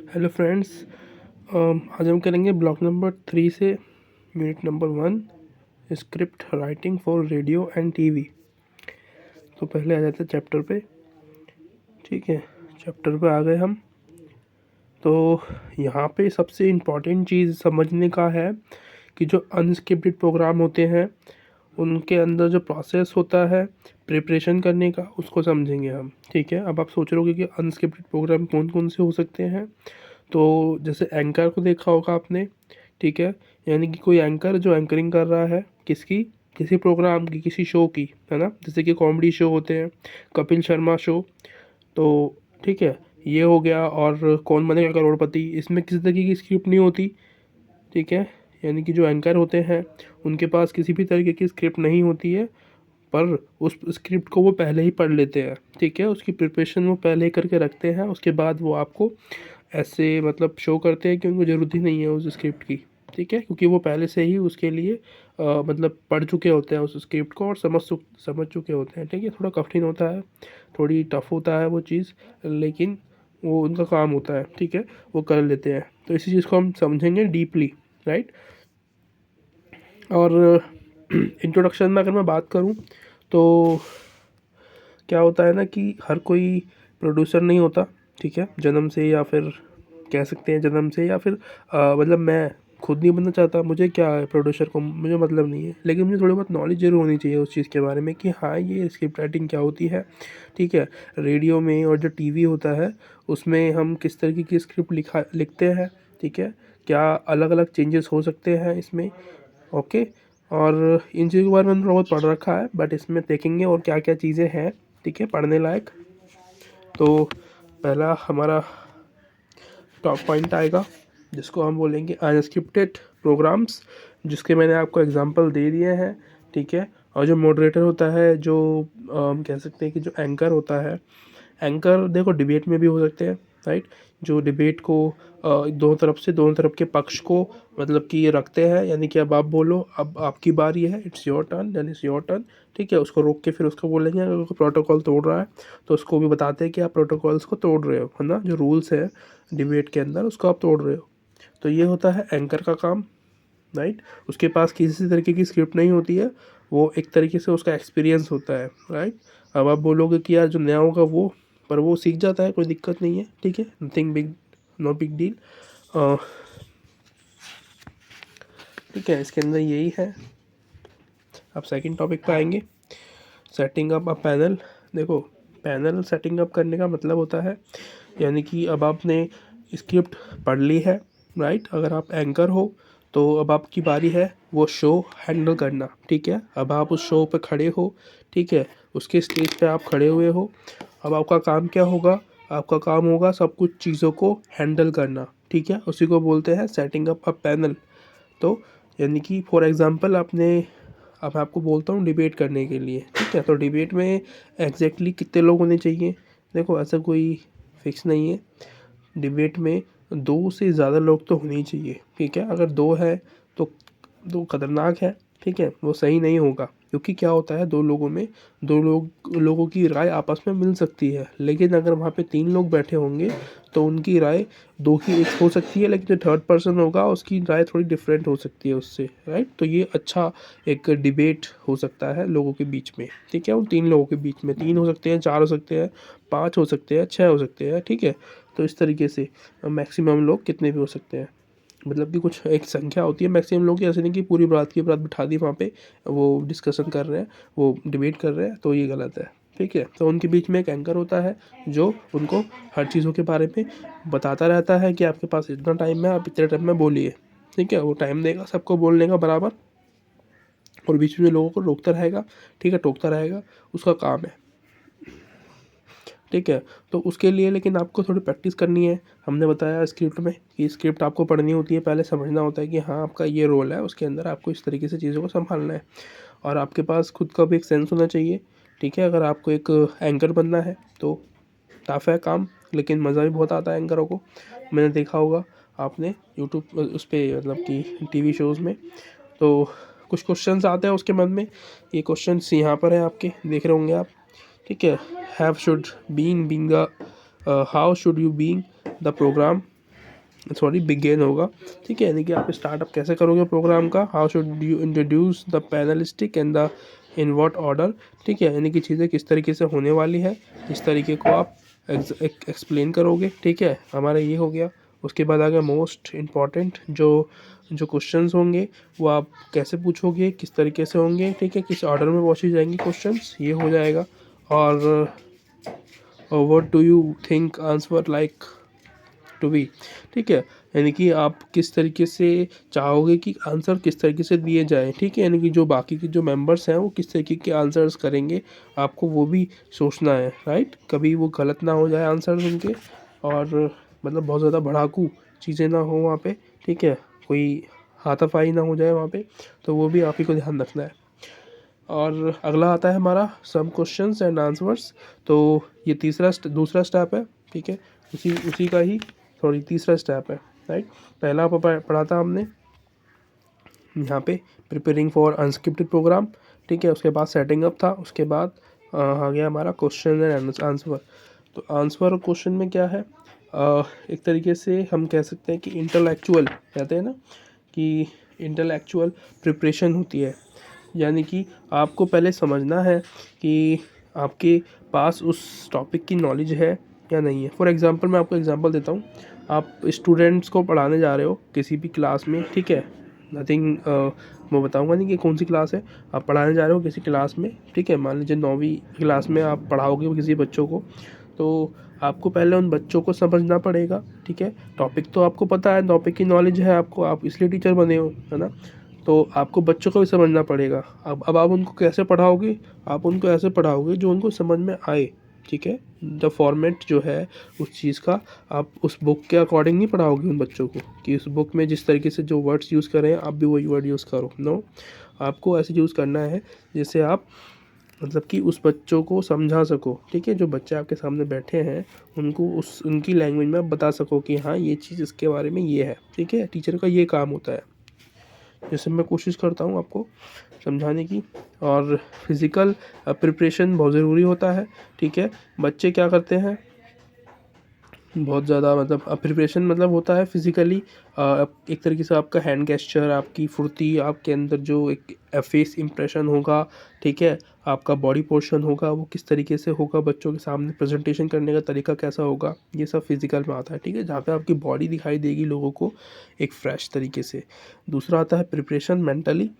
Hello friends. आज हम करेंगे ब्लॉक नंबर 3 से unit number 1 script writing for radio and TV. तो पहले आ जाते हैं चैप्टर पे। ठीक है, चैप्टर पे आ गए हम। तो यहाँ पे सबसे इम्पॉर्टेंट चीज़ समझने का है कि जो अनस्क्रिप्टेड प्रोग्राम होते हैं उनके अंदर जो प्रोसेस होता है प्रिपरेशन करने का, उसको समझेंगे हम। ठीक है, अब आप सोच रहे होगे कि अनस्क्रिप्टेड प्रोग्राम कौन कौन से हो सकते हैं। तो जैसे एंकर को देखा होगा आपने। ठीक है, यानी कि कोई एंकर जो एंकरिंग कर रहा है किसकी, किसी प्रोग्राम की, किसी शो की, है ना। जैसे कि कॉमेडी शो होते हैं, कपिल शर्मा शो। तो ठीक है, ये हो गया। और कौन बनेगा करोड़पति, इसमें किसी तरीके की स्क्रिप्ट नहीं होती। ठीक है, यानी कि जो एंकर होते हैं उनके पास किसी भी तरीके की स्क्रिप्ट नहीं होती है, पर उस स्क्रिप्ट को वो पहले ही पढ़ लेते हैं। ठीक है, उसकी प्रिपरेशन वो पहले ही करके रखते हैं, उसके बाद वो आपको ऐसे मतलब शो करते हैं कि उनको ज़रूरत ही नहीं है उस स्क्रिप्ट की। ठीक है, क्योंकि वो पहले से ही उसके लिए मतलब पढ़ चुके होते हैं उस स्क्रिप्ट को और समझ चुके होते हैं। ठीक है, थोड़ा कठिन होता है, थोड़ी टफ होता है वो चीज़, लेकिन वो उनका काम होता है। ठीक है, वो कर लेते हैं। तो इसी चीज़ को हम समझेंगे डीपली, राइट। और इंट्रोडक्शन में अगर मैं बात करूं तो क्या होता है ना कि हर कोई प्रोड्यूसर नहीं होता। ठीक है, जन्म से, या फिर कह सकते हैं जन्म से, या फिर मतलब मैं खुद नहीं बनना चाहता, मुझे क्या है प्रोड्यूसर को, मुझे मतलब नहीं है, लेकिन मुझे थोड़ी बहुत नॉलेज जरूर होनी चाहिए उस चीज़ के बारे में कि हाँ ये स्क्रिप्ट राइटिंग क्या होती है। ठीक है, रेडियो में और जो टीवी होता है उसमें हम किस तरीके की स्क्रिप्ट लिखते हैं। ठीक है, क्या अलग अलग चेंजेस हो सकते हैं इसमें। ओके, और इन चीज़ों के बारे में हमने थोड़ा बहुत पढ़ रखा है, बट इसमें देखेंगे और क्या क्या चीज़ें हैं। ठीक है, पढ़ने लायक। तो पहला हमारा टॉप पॉइंट आएगा जिसको हम बोलेंगे अनस्क्रिप्टेड प्रोग्राम्स, जिसके मैंने आपको एग्जांपल दे दिए हैं। ठीक है, और जो मॉडरेटर होता है, जो हम कह सकते हैं कि जो एंकर होता है, एंकर देखो डिबेट में भी हो सकते हैं, राइट। जो डिबेट को दोनों तरफ के पक्ष को मतलब कि ये रखते हैं, यानी कि अब आप बोलो, अब आपकी बारी है, it's your turn, then it's your turn. ठीक है, उसको रोक के फिर उसको बोलेंगे, अगर कोई प्रोटोकॉल तोड़ रहा है तो उसको भी बताते हैं कि आप प्रोटोकॉल्स को तोड़ रहे हो, है ना। जो रूल्स है डिबेट के अंदर उसको आप तोड़ रहे हो। तो ये होता है एंकर का काम, राइट। उसके पास किसी तरीके की स्क्रिप्ट नहीं होती है, वो एक तरीके से उसका एक्सपीरियंस होता है, राइट। अब आप बोलोगे कि यार जो नया होगा वो, पर वो सीख जाता है, कोई दिक्कत नहीं है। ठीक है, nothing big, no big deal. ठीक है, इसके अंदर यही है। अब सेकंड टॉपिक पे आएंगे, सेटिंग अप अ पैनल। देखो, पैनल सेटिंग अप करने का मतलब होता है, यानी कि अब आपने स्क्रिप्ट पढ़ ली है, राइट। अगर आप एंकर हो तो अब आपकी बारी है वो शो हैंडल करना। ठीक है, अब आप उस शो पे खड़े हो। ठीक है, उसके स्टेज पे आप खड़े हुए हो। अब आपका काम क्या होगा, आपका काम होगा सब कुछ चीज़ों को हैंडल करना। ठीक है, उसी को बोलते हैं सेटिंग अप अ पैनल। तो यानी कि फॉर एग्ज़ाम्पल आपने, अब मैं आपको बोलता हूँ डिबेट करने के लिए। ठीक है, तो डिबेट में एग्जैक्टली कितने लोग होने चाहिए। देखो, ऐसा कोई फिक्स नहीं है। डिबेट में 2 से ज़्यादा लोग तो होने ही चाहिए। ठीक है, अगर 2 है तो 2 खतरनाक है। ठीक है, वो सही नहीं होगा, क्योंकि क्या होता है, 2 लोगों में 2 लोगों की राय आपस में मिल सकती है, लेकिन अगर वहाँ पे 3 लोग बैठे होंगे तो उनकी राय 2 की एक हो सकती है, लेकिन जो थर्ड पर्सन होगा उसकी राय थोड़ी डिफरेंट हो सकती है उससे, राइट। तो ये अच्छा एक डिबेट हो सकता है लोगों के बीच में। ठीक है, उन 3 लोगों के बीच में 3 हो सकते हैं, 4 हो सकते हैं, 5 हो सकते हैं, 6 हो सकते हैं। ठीक है, तो इस तरीके से मैक्सिमम लोग कितने भी हो सकते हैं, मतलब कि कुछ एक संख्या होती है मैक्सिमम लोग की। ऐसे नहीं कि पूरी बारात की बारात बिठा दी वहाँ पे, वो डिस्कशन कर रहे हैं, वो डिबेट कर रहे हैं, तो ये गलत है। ठीक है, तो उनके बीच में एक एंकर होता है जो उनको हर चीज़ों के बारे में बताता रहता है कि आपके पास इतना टाइम है, आप इतने टाइम में बोलिए। ठीक है, वो टाइम देगा सबको बोलने का बराबर, और बीच में लोगों को रोकता रहेगा। ठीक है, टोकता रहेगा, उसका काम है। ठीक है, तो उसके लिए लेकिन आपको थोड़ी प्रैक्टिस करनी है। हमने बताया स्क्रिप्ट में कि स्क्रिप्ट आपको पढ़नी होती है, पहले समझना होता है कि हाँ आपका ये रोल है, उसके अंदर आपको इस तरीके से चीज़ों को संभालना है, और आपके पास खुद का भी एक सेंस होना चाहिए। ठीक है, अगर आपको एक एंकर बनना है तो टफ है काम, लेकिन मज़ा भी बहुत आता है एंकरों को। मैंने देखा होगा आपने यूट्यूब उस पर, मतलब कि टीवी शोज़ में, तो कुछ क्वेश्चंस आते हैं उसके मन में। ये क्वेश्चंस यहाँ पर है, आपके देख रहे होंगे आप। ठीक है, have should being being a how should you being the program, begin होगा। ठीक है, यानी कि आप स्टार्टअप कैसे करोगे प्रोग्राम का, how should you introduce the panelists and the in what order. ठीक है, यानी कि चीज़ें किस तरीके से होने वाली है, इस तरीके को आप एक्सप्लेन करोगे। ठीक है, हमारा ये हो गया। उसके बाद आ गया मोस्ट इम्पॉर्टेंट, जो जो क्वेश्चंस होंगे वो आप कैसे पूछोगे, किस तरीके से होंगे। ठीक है, किस ऑर्डर में पूछे जाएंगे क्वेश्चंस, ये हो जाएगा। और what do you think answer like to be. ठीक है, यानी कि आप किस तरीके से चाहोगे कि आंसर किस तरीके से दिए जाए। ठीक है, यानी कि जो बाकी के जो मेंबर्स हैं वो किस तरीके के आंसर्स करेंगे, आपको वो भी सोचना है। राइट, कभी वो गलत ना हो जाए आंसर उनके, और मतलब बहुत ज़्यादा भड़ाकू चीज़ें ना हो वहाँ पे। ठीक है, कोई हाथापाई ना हो जाए वहाँ पे, तो वो भी आप ही को ध्यान रखना है। और अगला आता है हमारा सम क्वेश्चंस एंड आंसर्स। तो ये दूसरा स्टेप है। ठीक है, उसी उसी का ही तीसरा स्टेप है। राइट, पहला पढ़ा था हमने यहाँ पे प्रिपेयरिंग फॉर अनस्क्रिप्टेड प्रोग्राम। ठीक है, उसके बाद सेटिंग अप था, उसके बाद आ गया हमारा क्वेश्चन एंड आंसर। तो आंसर और क्वेश्चन में क्या है, एक तरीके से हम कह सकते हैं कि इंटेलेक्चुअल कहते हैं ना, कि इंटेलेक्चुअल प्रिपरेशन होती है। यानी कि आपको पहले समझना है कि आपके पास उस टॉपिक की नॉलेज है या नहीं है। फॉर एग्ज़ाम्पल मैं आपको एग्ज़ाम्पल देता हूँ। आप स्टूडेंट्स को पढ़ाने जा रहे हो किसी भी क्लास में। ठीक है, नथिंग मैं बताऊंगा नहीं कि कौन सी क्लास है। आप पढ़ाने जा रहे हो किसी क्लास में। ठीक है, मान लीजिए 9वीं क्लास में आप पढ़ाओगे किसी बच्चों को, तो आपको पहले उन बच्चों को समझना पड़ेगा। ठीक है, टॉपिक तो आपको पता है, टॉपिक की नॉलेज है आपको, आप इसलिए टीचर बने हो, है ना। तो आपको बच्चों को भी समझना पड़ेगा। अब आप उनको कैसे पढ़ाओगे, आप उनको ऐसे पढ़ाओगे जो उनको समझ में आए। ठीक है, द फॉर्मेट जो है उस चीज़ का, आप उस बुक के अकॉर्डिंग नहीं पढ़ाओगे उन बच्चों को कि उस बुक में जिस तरीके से जो वर्ड्स यूज़ कर रहे हैं आप भी वही वर्ड यूज़ करो। नो, आपको ऐसे यूज़ करना है जिससे आप मतलब कि उस बच्चों को समझा सको। ठीक है, जो बच्चे आपके सामने बैठे हैं उनको उनकी लैंग्वेज में आप बता सको कि हाँ ये चीज़ इसके बारे में ये है। ठीक है, टीचर का ये काम होता है, जैसे मैं कोशिश करता हूँ आपको समझाने की। और फिज़िकल प्रिपरेशन बहुत ज़रूरी होता है। ठीक है, बच्चे क्या करते हैं, बहुत ज़्यादा मतलब प्रिपरेशन मतलब होता है फिज़िकली, एक तरीके से आपका हैंड गेस्चर, आपकी फुर्ती, आपके अंदर जो एक फेस इंप्रेशन होगा। ठीक है, आपका बॉडी पोर्शन होगा वो किस तरीके से होगा, बच्चों के सामने प्रेजेंटेशन करने का तरीका कैसा होगा, ये सब फिज़िकल में आता है। ठीक है, जहाँ पे आपकी बॉडी दिखाई देगी लोगों को एक फ्रेश तरीके से। दूसरा आता है प्रिपरेशन मेंटली।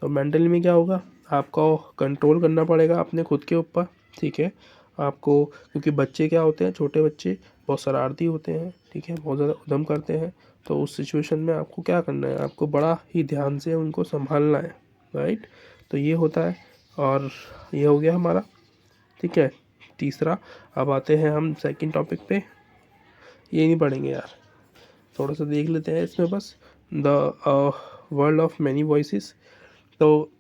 और मेंटली में क्या होगा, आपको कंट्रोल करना पड़ेगा अपने खुद के ऊपर। ठीक है, आपको, क्योंकि बच्चे क्या होते हैं, छोटे बच्चे बहुत शरारती होते हैं। ठीक है, बहुत ज़्यादा उद्यम करते हैं। तो उस सिचुएशन में आपको क्या करना है, आपको बड़ा ही ध्यान से उनको संभालना है। राइट, तो ये होता है। और ये हो गया हमारा। ठीक है, तीसरा। अब आते हैं हम सेकंड टॉपिक पे। ये नहीं पढ़ेंगे यार, थोड़ा सा देख लेते हैं इसमें बस। The world of many voices. तो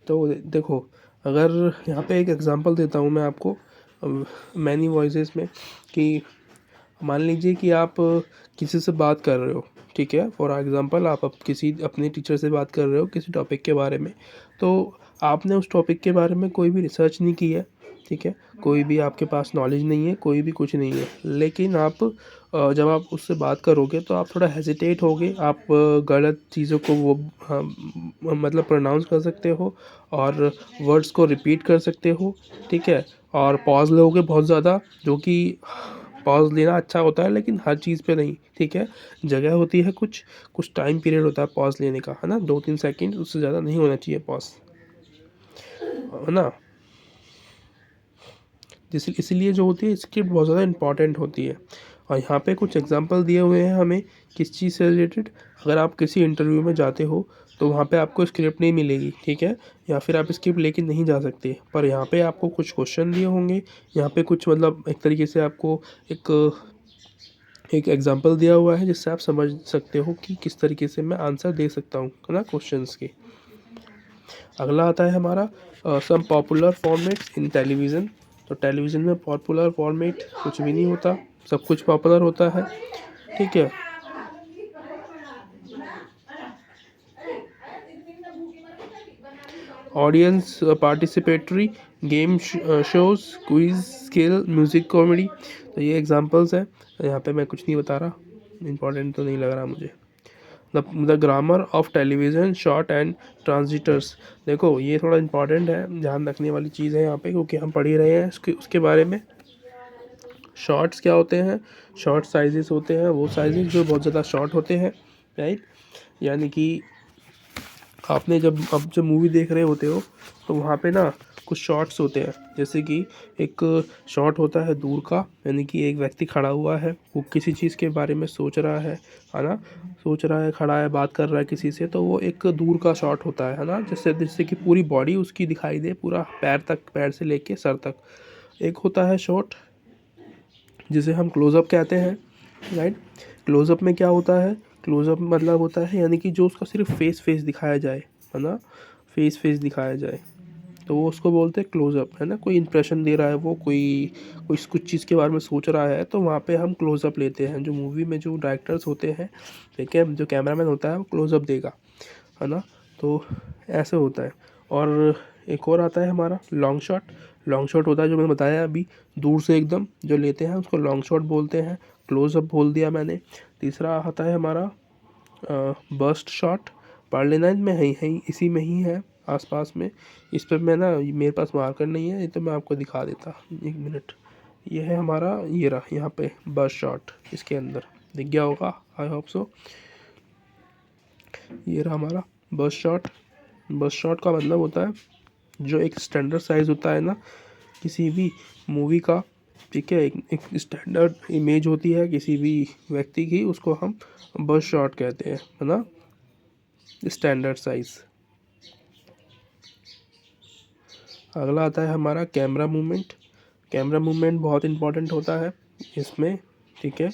देखो, अगर यहाँ पे एक एग्जांपल देता हूँ मैं आपको मैनी वॉइसेस में, कि मान लीजिए कि आप किसी से बात कर रहे हो। ठीक है, फॉर एग्जांपल आप किसी अपने टीचर से बात कर रहे हो किसी टॉपिक के बारे में। तो आपने उस टॉपिक के बारे में कोई भी रिसर्च नहीं की है। ठीक है, कोई भी आपके पास नॉलेज नहीं है, कोई भी कुछ नहीं है, लेकिन आप जब आप उससे बात करोगे तो आप थोड़ा हेजिटेट होगे, आप गलत चीज़ों को वो मतलब प्रोनाउंस कर सकते हो, और वर्ड्स को रिपीट कर सकते हो। ठीक है, और पॉज लोगे बहुत ज़्यादा, जो कि पॉज लेना अच्छा होता है लेकिन हर चीज़ पे नहीं। ठीक है, जगह होती है, कुछ कुछ टाइम पीरियड होता है पॉज लेने का, है ना, 2-3 सेकंड, उससे ज़्यादा नहीं होना चाहिए पॉज, है ना। इसलिए जो होती है स्क्रिप्ट बहुत ज़्यादा इंपॉर्टेंट होती है। और यहाँ पे कुछ एग्जांपल दिए हुए हैं हमें किस चीज़ से रिलेटेड। अगर आप किसी इंटरव्यू में जाते हो तो वहाँ पे आपको स्क्रिप्ट नहीं मिलेगी। ठीक है, या फिर आप स्क्रिप्ट लेके नहीं जा सकते, पर यहाँ पे आपको कुछ क्वेश्चन दिए होंगे। यहाँ पे कुछ मतलब एक तरीके से आपको एक एग्जांपल दिया हुआ है जिससे आप समझ सकते हो कि किस तरीके से मैं आंसर दे सकता हूँ, है ना, क्वेश्चंस के। अगला आता है हमारा सम पॉपुलर फॉर्मेट्स इन टेलीविज़न। तो टेलीविज़न में पॉपुलर फॉर्मेट कुछ भी नहीं होता, सब कुछ पॉपुलर होता है। ठीक है, audience participatory game shows, quiz, skill, music, comedy. तो ये एग्जांपल्स हैं। यहाँ पे मैं कुछ नहीं बता रहा, इम्पोर्टेंट तो नहीं लग रहा मुझे। The grammar of television short and transitions. देखो ये थोड़ा इम्पॉर्टेंट है, ध्यान रखने वाली चीज़ है यहाँ पे, क्योंकि हम पढ़ ही रहे हैं उसके बारे में। शॉर्ट्स क्या होते हैं? शॉर्ट साइजेस होते हैं वो साइजेस जो बहुत ज़्यादा शॉर्ट होते हैं, राइट। यानी कि आपने जब मूवी देख रहे होते हो तो वहाँ पे ना कुछ शॉट्स होते हैं, जैसे कि एक शॉट होता है दूर का, यानी कि एक व्यक्ति खड़ा हुआ है, वो किसी चीज़ के बारे में सोच रहा है ना, सोच रहा है, खड़ा है, बात कर रहा है किसी से, तो वो एक दूर का शॉट होता है ना, जिससे कि पूरी बॉडी उसकी दिखाई दे, पूरा पैर तक, पैर से लेके सर तक। एक होता है शॉट जिसे हम क्लोज़अप कहते हैं, राइट। क्लोज़अप में क्या होता है? क्लोज़अप मतलब होता है यानी कि जो उसका सिर्फ फेस दिखाया जाए, है ना, फेस दिखाया जाए, तो वो उसको बोलते हैं क्लोज़अप, है ना। कोई इंप्रेशन दे रहा है वो, कोई कुछ चीज़ के बारे में सोच रहा है, तो वहाँ पे हम क्लोज़अप लेते हैं। जो मूवी में जो डायरेक्टर्स होते हैं, ठीक है, जो कैमरामैन होता है वो क्लोज़अप देगा, है ना। तो ऐसे होता है। और एक और आता है हमारा लॉन्ग शॉट। लॉन्ग शॉट होता है जो मैंने बताया अभी, दूर से एकदम जो लेते हैं उसको लॉन्ग शॉट बोलते हैं। क्लोज़अप बोल दिया मैंने। तीसरा आता है हमारा बर्स्ट शॉट। पढ़ लेना, इनमें है इसी में ही है, आसपास में। इस पर मैं ना, मेरे पास मार्कर नहीं है, ये तो मैं आपको दिखा देता, एक मिनट। ये है हमारा, ये रहा यहाँ पे बर्स्ट शॉट, इसके अंदर दिख गया होगा, आई होप सो। ये रहा हमारा बर्स्ट शॉट। बर्स्ट शॉट का मतलब होता है जो एक स्टैंडर्ड साइज़ होता है ना किसी भी मूवी का, ठीक है, एक स्टैंडर्ड इमेज होती है किसी भी व्यक्ति की, उसको हम बर्स्ट शॉट कहते हैं, है ना, स्टैंडर्ड साइज़। अगला आता है हमारा कैमरा मूवमेंट। कैमरा मूवमेंट बहुत इंपॉर्टेंट होता है इसमें, ठीक है,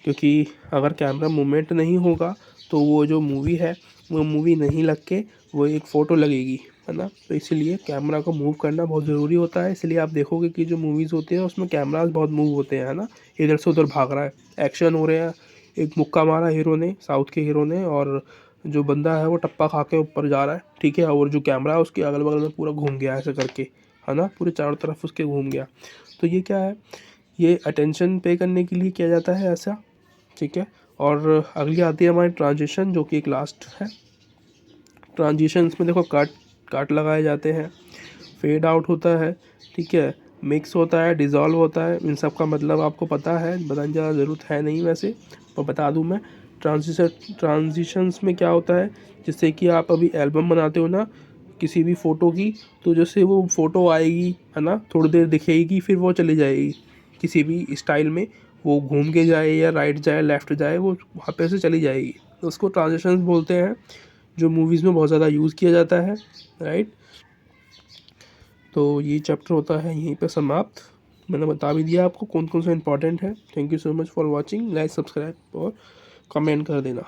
क्योंकि अगर कैमरा मूवमेंट नहीं होगा तो वो जो मूवी है वो मूवी नहीं लग के वो एक फ़ोटो लगेगी, है ना। तो इसीलिए कैमरा को मूव करना बहुत ज़रूरी होता है। इसलिए आप देखोगे कि जो मूवीज़ होती हैं उसमें कैमराज बहुत मूव होते हैं, है ना, इधर से उधर भाग रहा है, एक्शन हो रहे हैं, एक मुक्का मारा हीरो ने, साउथ के हीरो ने, और जो बंदा है वो टप्पा खा के ऊपर जा रहा है, ठीक है, और जो कैमरा है उसके अगल बगल में पूरा घूम गया ऐसे करके, है ना, पूरे चारों तरफ उसके घूम गया। तो ये क्या है? ये अटेंशन पे करने के लिए किया जाता है ऐसा, ठीक है। और अगली आती है हमारी ट्रांजिशन, जो कि एक लास्ट है। ट्रांजिशंस में देखो काट लगाए जाते हैं, फेड आउट होता है, ठीक है, मिक्स होता है, डिज़ोल्व होता है। इन सब का मतलब आपको पता है, बताने की ज़्यादा ज़रूरत है नहीं वैसे, तो बता दूं मैं। ट्रांजिशंस में क्या होता है, जैसे कि आप अभी एल्बम बनाते हो ना किसी भी फ़ोटो की, तो जैसे वो फ़ोटो आएगी, है ना, थोड़ी देर दिखेगी, फिर वो चली जाएगी किसी भी स्टाइल में, वो घूम के जाए या राइट जाए लेफ़्ट जाए, वो वहाँ पे से चली जाएगी, तो उसको ट्रांजिशंस बोलते हैं, जो मूवीज़ में बहुत ज़्यादा यूज़ किया जाता है, राइट। तो ये चैप्टर होता है यहीं पे समाप्त। मैंने बता भी दिया आपको कौन कौन सा इंपॉर्टेंट है। Thank you so much for watching. Like, subscribe और कमेंट कर देना।